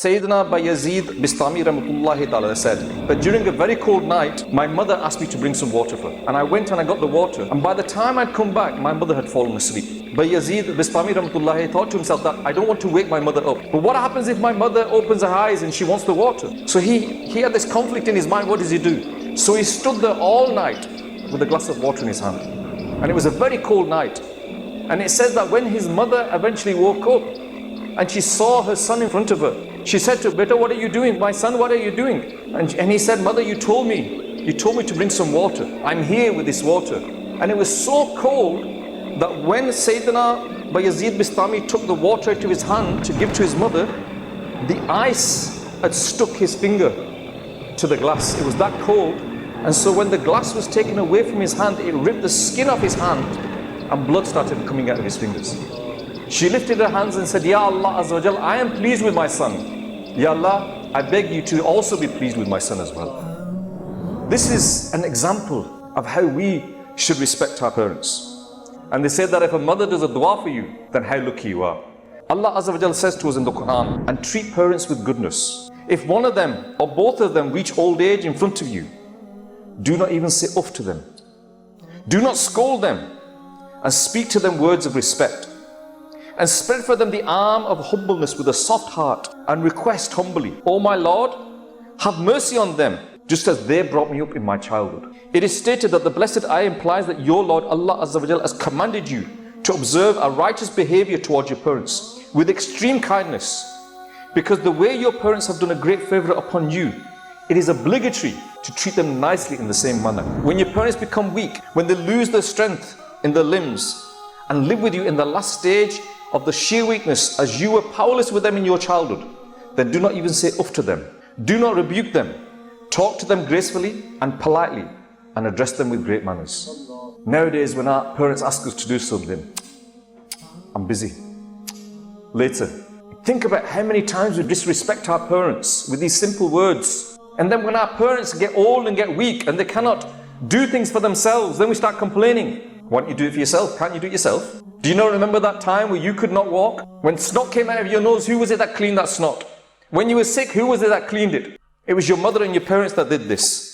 Sayyidina Bayazid Bistami rahmatullahi ta'ala said that during a very cold night, my mother asked me to bring some water for her. And I went and I got the water. And by the time I'd come back, my mother had fallen asleep. Bayazid Bistami rahmatullahi thought to himself that I don't want to wake my mother up. But what happens if my mother opens her eyes and she wants the water? So he had this conflict in his mind. What does he do? So he stood there all night with a glass of water in his hand. And it was a very cold night. And it says that when his mother eventually woke up and she saw her son in front of her, she said to him, "Beta, what are you doing? My son, what are you doing?" And he said, "Mother, you told me to bring some water. I'm here with this water." And it was so cold that when Sayyidina Bayazid Bistami took the water into his hand to give to his mother, the ice had stuck his finger to the glass. It was that cold. And so when the glass was taken away from his hand, it ripped the skin off his hand and blood started coming out of his fingers. She lifted her hands and said, "Ya Allah Azza wa Jal, I am pleased with my son. Ya Allah, I beg you to also be pleased with my son as well." This is an example of how we should respect our parents. And they say that if a mother does a dua for you, then how lucky you are. Allah Azza wa Jal says to us in the Quran, "And treat parents with goodness. If one of them or both of them reach old age in front of you, do not even say uff to them. Do not scold them, and speak to them words of respect. And spread for them the arm of humbleness with a soft heart, and request humbly, O my Lord, have mercy on them, just as they brought me up in my childhood." It is stated that the blessed ayah implies that your Lord Allah Azza wa Jal has commanded you to observe a righteous behavior towards your parents with extreme kindness, because the way your parents have done a great favor upon you, it is obligatory to treat them nicely in the same manner. When your parents become weak, when they lose their strength in their limbs and live with you in the last stage of the sheer weakness as you were powerless with them in your childhood, then do not even say uff to them. Do not rebuke them. Talk to them gracefully and politely and address them with great manners. Nowadays, when our parents ask us to do something, "I'm busy. Later." Think about how many times we disrespect our parents with these simple words. And then when our parents get old and get weak and they cannot do things for themselves, then we start complaining. "Why don't you do it for yourself? Can't you do it yourself?" Do you not remember that time where you could not walk? When snot came out of your nose, who was it that cleaned that snot? When you were sick, who was it that cleaned it? It was your mother and your parents that did this.